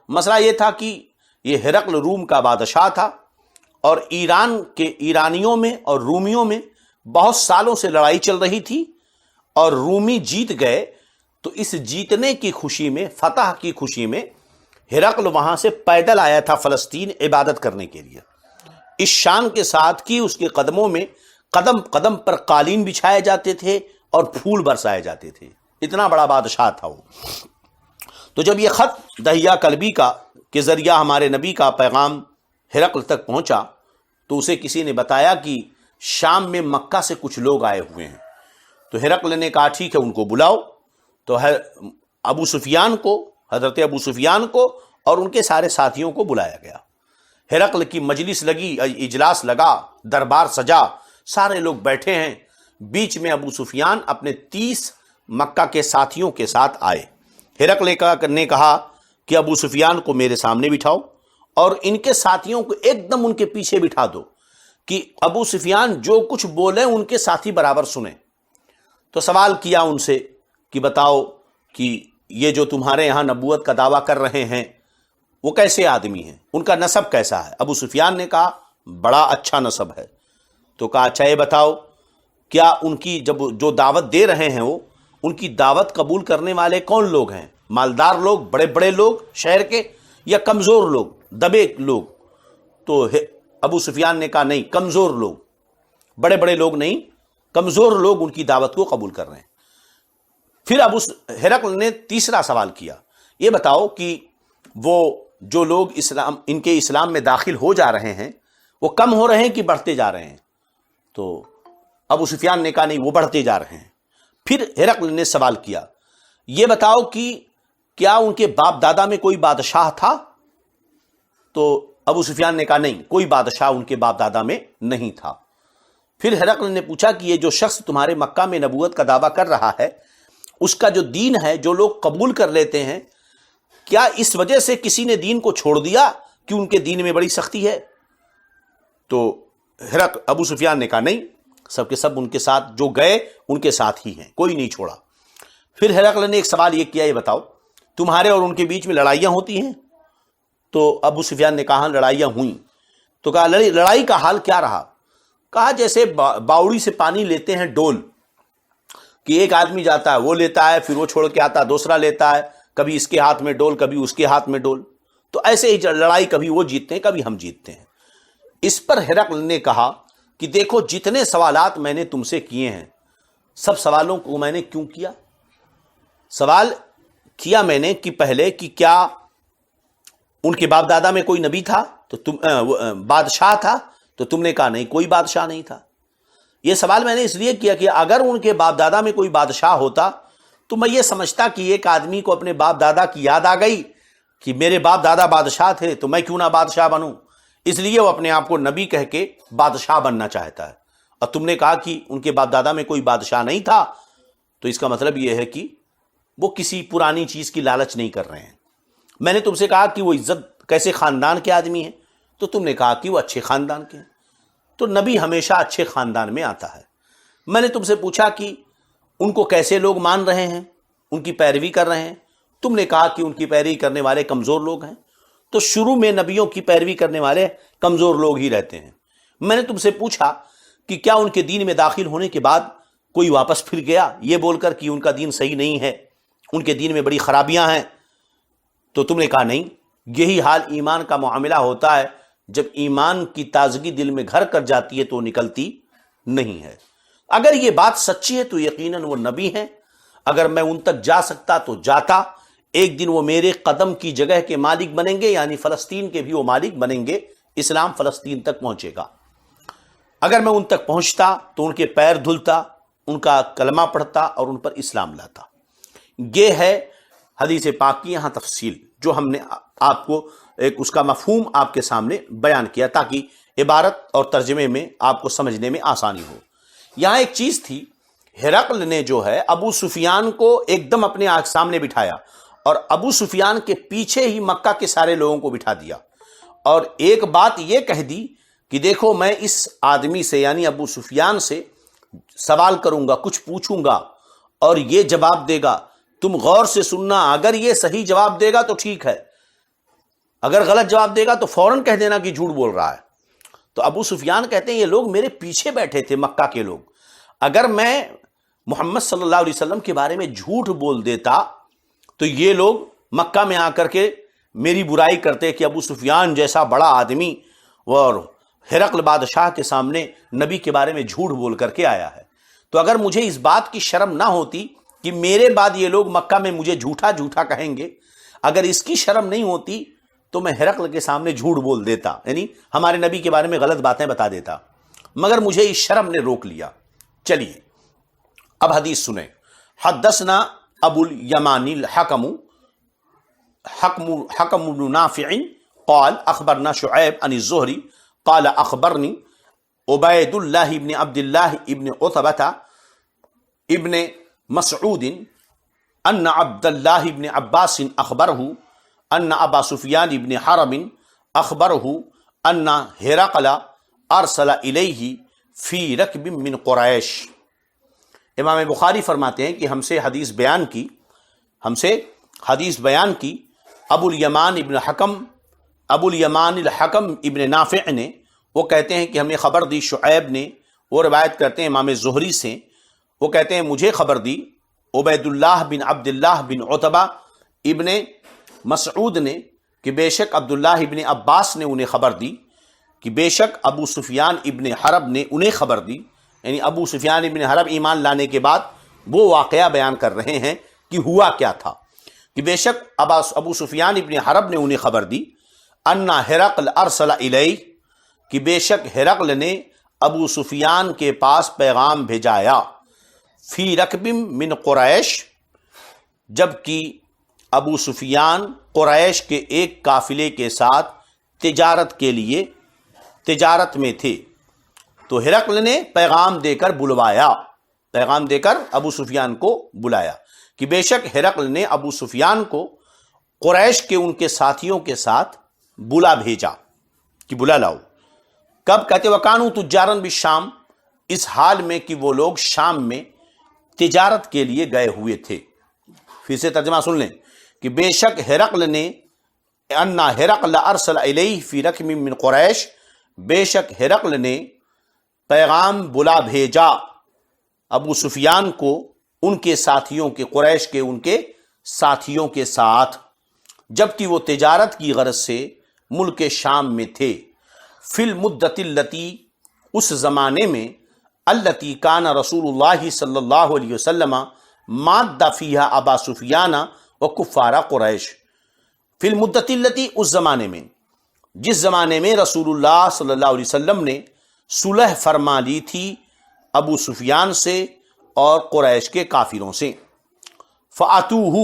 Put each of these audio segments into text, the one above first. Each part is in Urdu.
مسئلہ یہ تھا کہ یہ ہرقل روم کا بادشاہ تھا اور ایران کے ایرانیوں میں اور رومیوں میں بہت سالوں سے لڑائی چل رہی تھی، اور رومی جیت گئے تو اس جیتنے کی خوشی میں، فتح کی خوشی میں، ہرقل وہاں سے پیدل آیا تھا فلسطین عبادت کرنے کے لیے، اس شان کے ساتھ کہ اس کے قدموں میں قدم قدم پر قالین بچھائے جاتے تھے اور پھول برسائے جاتے تھے، اتنا بڑا بادشاہ تھا وہ۔ تو جب یہ خط دحیہ کلبی کا کے ذریعہ ہمارے نبی کا پیغام ہرقل تک پہنچا تو اسے کسی نے بتایا کہ شام میں مکہ سے کچھ لوگ آئے ہوئے ہیں۔ تو ہرقل نے کہا ٹھیک ہے، ان کو بلاؤ۔ تو ابو سفیان کو، حضرت ابو سفیان کو اور ان کے سارے ساتھیوں کو بلایا گیا۔ ہرقل کی مجلس لگی، اجلاس لگا، دربار سجا، سارے لوگ بیٹھے ہیں۔ بیچ میں ابو سفیان اپنے 30 مکہ کے ساتھیوں کے ساتھ آئے۔ ہرقل نے کہا کہ ابو سفیان کو میرے سامنے بٹھاؤ اور ان کے ساتھیوں کو ایک دم ان کے پیچھے بٹھا دو کہ ابو سفیان جو کچھ بولے ان کے ساتھی برابر سنیں۔ تو سوال کیا ان سے کہ بتاؤ کہ یہ جو تمہارے یہاں نبوت کا دعویٰ کر رہے ہیں وہ کیسے آدمی ہیں، ان کا نسب کیسا ہے؟ ابو سفیان نے کہا بڑا اچھا نسب ہے۔ تو کہا اچھا یہ بتاؤ کیا ان کی جب جو دعوت دے رہے ہیں وہ ان کی دعوت قبول کرنے والے کون لوگ ہیں؟ مالدار لوگ، بڑے بڑے لوگ شہر کے، یا کمزور لوگ، دبے لوگ؟ تو ابو سفیان نے کہا نہیں، کمزور لوگ، بڑے بڑے لوگ نہیں، کمزور لوگ ان کی دعوت کو قبول کر رہے ہیں۔ پھر ہرقل نے تیسرا سوال کیا، یہ بتاؤ کہ وہ جو لوگ ان کے اسلام میں داخل ہو جا رہے ہیں وہ کم ہو رہے ہیں کہ بڑھتے جا رہے ہیں؟ تو ابو سفیان نے کہا نہیں، وہ بڑھتے جا رہے ہیں۔ پھر ہرقل نے سوال کیا، یہ بتاؤ کہ کیا ان کے باپ دادا میں کوئی بادشاہ تھا؟ تو ابو سفیان نے کہا نہیں، کوئی بادشاہ ان کے باپ دادا میں نہیں تھا۔ پھر ہرقل نے پوچھا کہ یہ جو شخص تمہارے مکہ میں نبوت کا دعویٰ کر رہا ہے اس کا جو دین ہے، جو لوگ قبول کر لیتے ہیں، کیا اس وجہ سے کسی نے دین کو چھوڑ دیا کہ ان کے دین میں بڑی سختی ہے؟ تو ابو سفیان نے کہا نہیں، سب کے سب ان کے ساتھ جو گئے ان کے ساتھ ہی ہیں، کوئی نہیں چھوڑا۔ پھر ہرقل نے ایک سوال یہ کیا، یہ بتاؤ تمہارے اور ان کے بیچ میں لڑائیاں ہوتی ہیں؟ تو ابو سفیان نے کہا لڑائیاں ہوئیں۔ تو کہا لڑائی کا حال کیا رہا؟ کہا جیسے باوڑی سے پانی لیتے ہیں ڈول، کہ ایک آدمی جاتا ہے وہ لیتا ہے، پھر وہ چھوڑ کے آتا ہے دوسرا لیتا ہے، کبھی اس کے ہاتھ میں ڈول کبھی اس کے ہاتھ میں ڈول، تو ایسے ہی لڑائی کبھی وہ جیتتے ہیں کبھی ہم جیتتے ہیں۔ اس پر ہرقل نے کہا کہ دیکھو جتنے سوالات میں نے تم سے کیے ہیں، سب سوالوں کو میں نے کیوں کیا؟ سوال کیا میں نے کہ پہلے کہ کیا ان کے باپ دادا میں کوئی نبی تھا تو تم بادشاہ تھا؟ تو تم نے کہا نہیں، کوئی بادشاہ نہیں تھا۔ یہ سوال میں نے اس لیے کیا کہ اگر ان کے باپ دادا میں کوئی بادشاہ ہوتا تو میں یہ سمجھتا کہ ایک آدمی کو اپنے باپ دادا کی یاد آ گئی کہ میرے باپ دادا بادشاہ تھے تو میں کیوں نہ بادشاہ بنوں، اس لیے وہ اپنے آپ کو نبی کہہ کے بادشاہ بننا چاہتا ہے۔ اور تم نے کہا کہ ان کے باپ دادا میں کوئی بادشاہ نہیں تھا، تو اس کا مطلب یہ ہے کہ وہ کسی پرانی چیز کی لالچ نہیں کر رہے ہیں۔ میں نے تم سے کہا کہ وہ عزت کیسے خاندان کے آدمی ہیں، تو تم نے کہا کہ وہ اچھے خاندان کے ہیں۔ تو نبی ہمیشہ اچھے خاندان میں آتا ہے۔ میں نے تم سے پوچھا کہ ان کو کیسے لوگ مان رہے ہیں، ان کی پیروی کر رہے ہیں، تم نے کہا کہ ان کی پیروی کرنے والے کمزور لوگ ہیں۔ تو شروع میں نبیوں کی پیروی کرنے والے کمزور لوگ ہی رہتے ہیں۔ میں نے تم سے پوچھا کہ کیا ان کے دین میں داخل ہونے کے بعد کوئی واپس پھر گیا یہ بول کر کہ ان کا دین صحیح نہیں ہے، ان کے دین میں بڑی خرابیاں ہیں؟ تو تم نے کہا نہیں۔ یہی حال ایمان کا معاملہ ہوتا ہے، جب ایمان کی تازگی دل میں گھر کر جاتی ہے تو نکلتی نہیں ہے۔ اگر یہ بات سچی ہے تو یقیناً وہ نبی ہیں، اگر میں ان تک جا سکتا تو جاتا، ایک دن وہ میرے قدم کی جگہ کے مالک بنیں گے، یعنی فلسطین کے بھی وہ مالک بنیں گے، اسلام فلسطین تک پہنچے گا۔ اگر میں ان تک پہنچتا تو ان کے پیر دھلتا، ان کا کلمہ پڑھتا اور ان پر اسلام لاتا۔ یہ ہے حدیث پاک کی یہاں تفصیل، جو ہم نے آپ کو ایک اس کا مفہوم آپ کے سامنے بیان کیا تاکہ عبارت اور ترجمے میں آپ کو سمجھنے میں آسانی ہو۔ یہاں ایک چیز تھی، ہرقل نے جو ہے ابو سفیان کو ایک دم اپنے سامنے بٹھایا اور ابو سفیان کے پیچھے ہی مکہ کے سارے لوگوں کو بٹھا دیا، اور ایک بات یہ کہہ دی کہ دیکھو میں اس آدمی سے یعنی ابو سفیان سے سوال کروں گا، کچھ پوچھوں گا اور یہ جواب دے گا، تم غور سے سننا، اگر یہ صحیح جواب دے گا تو ٹھیک ہے، اگر غلط جواب دے گا تو فوراً کہہ دینا کہ جھوٹ بول رہا ہے۔ تو ابو سفیان کہتے ہیں یہ لوگ میرے پیچھے بیٹھے تھے، مکہ کے لوگ، اگر میں محمد صلی اللہ علیہ وسلم کے بارے میں جھوٹ بول دیتا تو یہ لوگ مکہ میں آ کر کے میری برائی کرتے کہ ابو سفیان جیسا بڑا آدمی اور ہرقل بادشاہ کے سامنے نبی کے بارے میں جھوٹ بول کر کے آیا ہے۔ تو اگر مجھے اس بات کی شرم نہ ہوتی کہ میرے بعد یہ لوگ مکہ میں مجھے جھوٹا جھوٹا کہیں گے، اگر اس کی شرم نہیں ہوتی تو میں ہرقل کے سامنے جھوٹ بول دیتا، یعنی ہمارے نبی کے بارے میں غلط باتیں بتا دیتا، مگر مجھے اس شرم نے روک لیا۔ چلیے اب حدیث سنیں۔ حدثنا ابو الیمان حکم بن نافع قال اخبرنا شعیب عن الزہری قال اخبرنی عبید اللہ ابن عبد اللہ ابن عتبہ ابن مسعود ان عبد اللہ ابن عباس اخبرہ ان ابا سفیان ابن حرب اخبرہ ان ہرقل ارسل الیہ فی رکب من قریش۔ امام بخاری فرماتے ہیں کہ ہم سے حدیث بیان کی ابو الیمان الحکم ابن نافع نے، وہ کہتے ہیں کہ ہمیں خبر دی شعیب نے، وہ روایت کرتے ہیں امام زہری سے، وہ کہتے ہیں مجھے خبر دی عبید اللہ بن عبد اللہ بن عتبہ ابن مسعود نے کہ بے شک عبداللہ ابن عباس نے انہیں خبر دی کہ بے شک ابو سفیان ابن حرب نے انہیں خبر دی، یعنی ابو سفیان ابن حرب ایمان لانے کے بعد وہ واقعہ بیان کر رہے ہیں کہ ہوا کیا تھا، کہ بے شک ابو سفیان ابن حرب نے انہیں خبر دی ان ہرقل ارسل الیہ، کہ بے شک ہرقل نے ابو سفیان کے پاس پیغام بھیجایا، فی رکب من قریش، جبکہ ابو سفیان قریش کے ایک قافلے کے ساتھ تجارت کے لیے تجارت میں تھے، تو ہرقل نے پیغام دے کر ابو سفیان کو بلایا کہ بے شک ہرقل نے ابو سفیان کو قریش کے ان کے ساتھیوں کے ساتھ بلا بھیجا کہ بلا لاؤ۔ کب؟ کہتے وکانو تجارن بالشام، اس حال میں کہ وہ لوگ شام میں تجارت کے لیے گئے ہوئے تھے۔ پھر سے ترجمہ سن لیں کہ بے شک ہرقل نے ان ہرقل ارسل الیہ فی رکب من قریش، بے شک ہرقل نے پیغام بلا بھیجا ابو سفیان کو ان کے ساتھیوں کے، قریش کے ان کے ساتھیوں کے ساتھ، جبکہ وہ تجارت کی غرض سے ملک شام میں تھے، فی المدت التی، اس زمانے میں، التی کان رسول اللہ صلی اللہ علیہ وسلم ماد فیہا ابا سفیان و کفار قریش، فی المدت التی، اس زمانے میں جس زمانے میں رسول اللہ صلی اللہ علیہ وسلم نے صلح فرما لی تھی ابو سفیان سے اور قریش کے کافروں سے۔ فَأَتُوهُ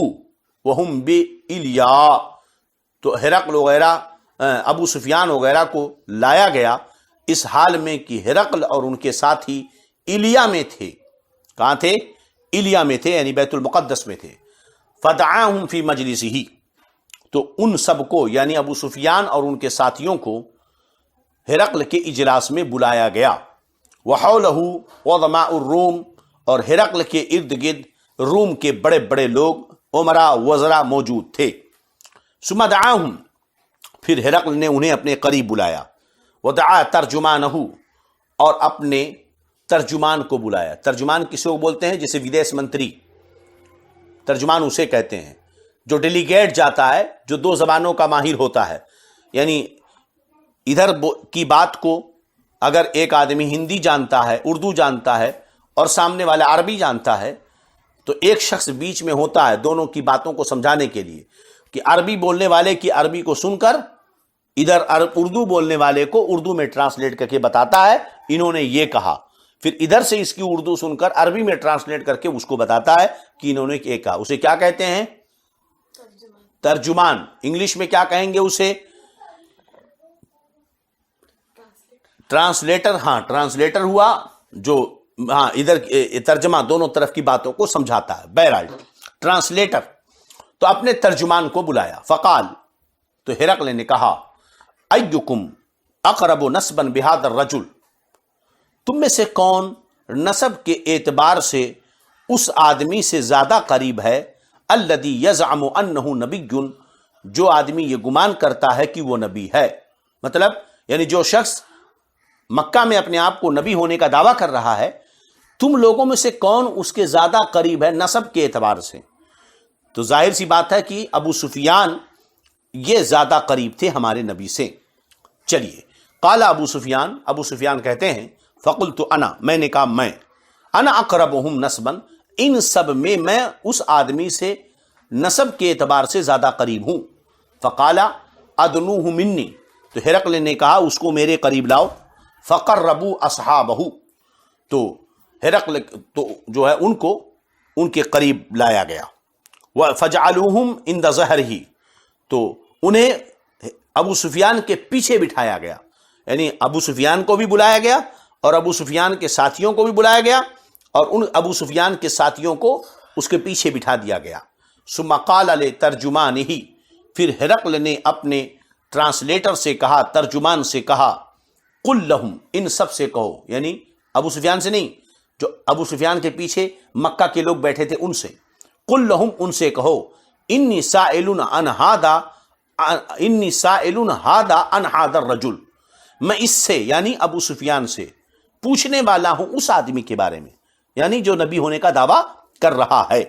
وَهُمْ بِإِلْيَا، تو ہرقل وغیرہ ابو سفیان وغیرہ کو لایا گیا اس حال میں کہ ہرقل اور ان کے ساتھی ایلیا میں تھے۔ کہاں تھے؟ ایلیا میں تھے، یعنی بیت المقدس میں تھے۔ فَدَعَاهُمْ فِي مَجْلِسِهِ، تو ان سب کو، یعنی ابو سفیان اور ان کے ساتھیوں کو ہرقل کے اجلاس میں بلایا گیا۔ وَحَوْلَهُ عُظَمَاءُ الروم، اور ہرقل کے ارد گرد روم کے بڑے بڑے لوگ امراء وزراء موجود تھے۔ ثم دعاهم، پھر ہرقل نے انہیں اپنے قریب بلایا۔ ودعا ترجمانہ، اور اپنے ترجمان کو بلایا۔ ترجمان کسی کو بولتے ہیں؟ جیسے ودیش منتری، ترجمان اسے کہتے ہیں جو ڈیلیگیٹ جاتا ہے، جو دو زبانوں کا ماہر ہوتا ہے، یعنی ادھر کی بات کو اگر ایک آدمی ہندی جانتا ہے، اردو جانتا ہے، اور سامنے والا عربی جانتا ہے، تو ایک شخص بیچ میں ہوتا ہے دونوں کی باتوں کو سمجھانے کے لیے، کہ عربی بولنے والے کی عربی کو سن کر ادھر اردو بولنے والے کو اردو میں ٹرانسلیٹ کر کے بتاتا ہے انہوں نے یہ کہا، پھر ادھر سے اس کی اردو سن کر عربی میں ٹرانسلیٹ کر کے اس کو بتاتا ہے کہ انہوں نے یہ کہا۔ اسے کیا کہتے ہیں؟ ترجمان۔ انگلش میں کیا کہیں گے اسے؟ ٹرانسلیٹر۔ ہاں، ٹرانسلیٹر ہوا جو ادھر ترجمہ دونوں طرف کی باتوں کو سمجھاتا ہے، بہرحال ٹرانسلیٹر۔ تو اپنے ترجمان کو بلایا۔ فقال، تو ہرقل نے کہا، ایکم اقرب نسبا بہذا الرجل، تم میں سے کون نسب کے اعتبار سے اس آدمی سے زیادہ قریب ہے، الذی یزعم انہ نبی، جو آدمی یہ گمان کرتا ہے کہ وہ نبی ہے، مطلب یعنی جو شخص مکہ میں اپنے آپ کو نبی ہونے کا دعویٰ کر رہا ہے، تم لوگوں میں سے کون اس کے زیادہ قریب ہے نسب کے اعتبار سے؟ تو ظاہر سی بات ہے کہ ابو سفیان یہ زیادہ قریب تھے ہمارے نبی سے۔ چلیے، قال ابو سفیان کہتے ہیں فقلت انا، میں نے کہا میں، انا اقربہم نسبا، ان سب میں اس آدمی سے نسب کے اعتبار سے زیادہ قریب ہوں۔ فقال ادنوہ منی، تو ہرقل نے کہا اس کو میرے قریب لاؤ۔ فقربوا اصحابہ، تو ہرقل تو جو ہے ان کو ان کے قریب لایا گیا۔ فجعلوہم عند ظہرہ، تو انہیں ابو سفیان کے پیچھے بٹھایا گیا، یعنی ابو سفیان کو بھی بلایا گیا اور ابو سفیان کے ساتھیوں کو بھی بلایا گیا، اور ان ابو سفیان کے ساتھیوں کو اس کے پیچھے بٹھا دیا گیا۔ ثم قال لترجمانہ، پھر ہرقل نے اپنے ٹرانسلیٹر سے کہا، ترجمان سے کہا، قل لہم، ان سب سے کہو، یعنی ابو سفیان سے نہیں، جو ابو سفیان کے پیچھے مکہ کے لوگ بیٹھے تھے ان سے، قل لہم، ان سے کہو، انی سائل عن ھذا عن ھذا الرجل، میں اس سے یعنی ابو سفیان سے پوچھنے والا ہوں اس آدمی کے بارے میں، یعنی جو نبی ہونے کا دعویٰ کر رہا ہے۔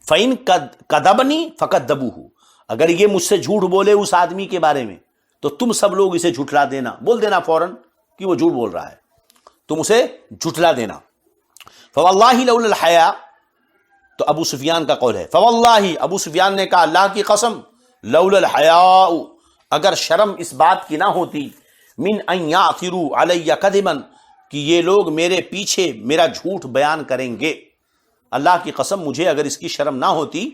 فَإِن كَذَبَنِي فَكَذَّبُوهُ، اگر یہ مجھ سے جھوٹ بولے اس آدمی کے بارے میں تو تم سب لوگ اسے جھٹلا دینا، بول دینا فوراً کہ وہ جھوٹ بول رہا ہے، تم اسے جھٹلا دینا۔ فواللہ لولا الحیا، تو ابو سفیان کا قول ہے، فواللہ، ابو سفیان نے کہا اللہ کی قسم، لولا الحیاء، اگر شرم اس بات کی نہ ہوتی، من ان یعثروا علی کذبا، کہ یہ لوگ میرے پیچھے میرا جھوٹ بیان کریں گے، اللہ کی قسم مجھے اگر اس کی شرم نہ ہوتی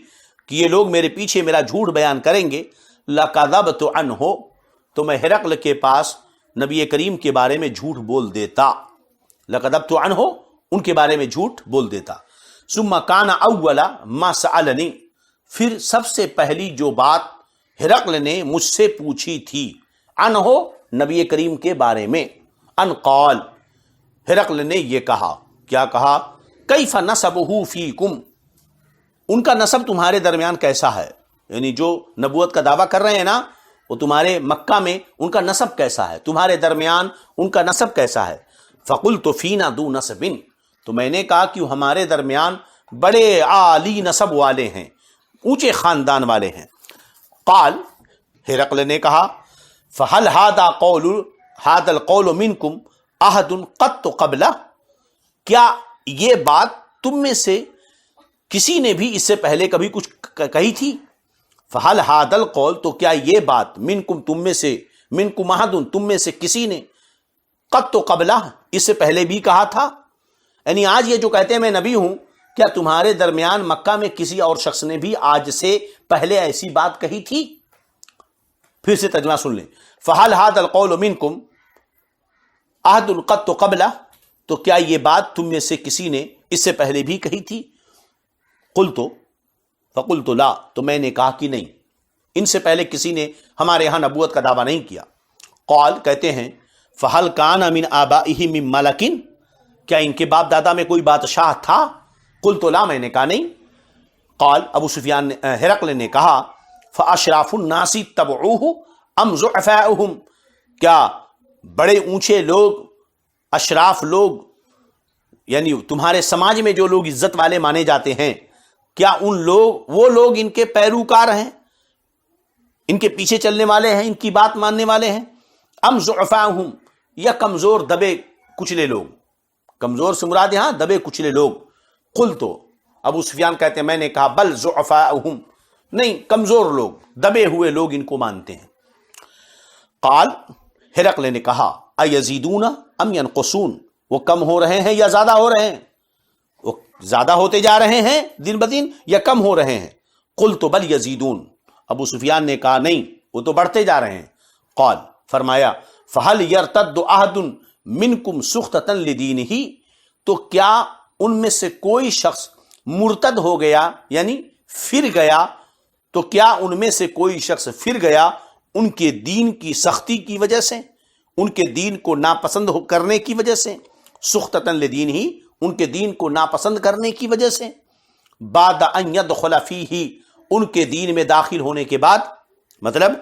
کہ یہ لوگ میرے پیچھے میرا جھوٹ بیان کریں گے، لَكَذَبْتُ عَنْهُ، تو میں ہرقل کے پاس نبی کریم کے بارے میں جھوٹ بول دیتا، لَكَذَبْتُ عَنْهُ، ان کے بارے میں جھوٹ بول دیتا۔ ثُمَّ كَانَ أَوَّلَ مَا سَأَلَنِي، پھر سب سے پہلی جو بات ہرقل نے مجھ سے پوچھی تھی، عنہ، نبی کریم کے بارے میں، ان قال، ہرقل نے یہ کہا، کیا کہا، کیف نسبہ فیکم، ان کا نسب تمہارے درمیان کیسا ہے، یعنی جو نبوت کا دعویٰ کر رہے ہیں نا، وہ تمہارے مکہ میں ان کا نسب کیسا ہے، تمہارے درمیان ان کا نسب کیسا ہے۔ فقلت فینا ذو نسب، تو میں نے کہا کہ ہمارے درمیان بڑے عالی نسب والے ہیں، اونچے خاندان والے ہیں۔ قال، ہرقل نے کہا، فہل ھذا القول منکم احد قط قبلہ، کیا یہ بات تم میں سے کسی نے بھی اس سے پہلے کبھی کچھ کہی تھی؟ فہل ھذا القول، تو کیا یہ بات، منکم، تم میں سے، منکم احد، تم میں سے کسی نے، قط قبلہ، اس سے پہلے بھی کہا تھا، یعنی آج یہ جو کہتے ہیں میں نبی ہوں، کیا تمہارے درمیان مکہ میں کسی اور شخص نے بھی آج سے پہلے ایسی بات کہی تھی؟ پھر سے ترجمہ سن لیں، فہل ھذا القول منکم احد قط قبلہ، تو کیا یہ بات تم میں سے کسی نے اس سے پہلے بھی کہی تھی؟ فقلت لا، تو میں نے کہا کہ نہیں، ان سے پہلے کسی نے ہمارے ہاں نبوت کا دعویٰ نہیں کیا۔ قال، کہتے ہیں، فہل کان من آبائہ من ملک، کیا ان کے باپ دادا میں کوئی بادشاہ تھا؟ قلت لا، میں نے کہا نہیں۔ قال، ابو سفیان نے، ہرقل نے کہا، فاشراف الناس تبعوہ ام ضعفاؤہم، کیا بڑے اونچے لوگ، اشراف لوگ، یعنی تمہارے سماج میں جو لوگ عزت والے مانے جاتے ہیں، کیا وہ لوگ ان کے پیروکار ہیں، ان کے پیچھے چلنے والے ہیں، ان کی بات ماننے والے ہیں؟ ام ضعفاؤہم، یا کمزور دبے کچلے لوگ، کمزور سے مراد یہاں دبے کچلے لوگ۔ قلت، ابو سفیان کہتے ہیں میں نے کہا، بل ضعفاؤہم، نہیں، کمزور لوگ، دبے ہوئے لوگ ان کو مانتے ہیں۔ قال، ہرقل نے کہا، ایزیدون ام ینقصون، وہ کم ہو رہے ہیں یا زیادہ ہو رہے ہیں؟ وہ زیادہ ہوتے جا رہے ہیں دن بدن یا کم ہو رہے ہیں؟ قلت بل یزیدون، ابو سفیان نے کہا نہیں، وہ تو بڑھتے جا رہے ہیں۔ قال، فرمایا، فہل یرتد احد منکم سخطۃ لدینہ، تو کیا ان میں سے کوئی شخص مرتد ہو گیا، یعنی پھر گیا، تو کیا ان میں سے کوئی شخص پھر گیا ان کے دین کی سختی کی وجہ سے، ان کے دین کو ناپسند کرنے کی وجہ سے، سخطۃ لدینہ، ان کے دین کو ناپسند کرنے کی وجہ سے، بعد ان یدخل فیہ، ان کے دین میں داخل ہونے کے بعد، مطلب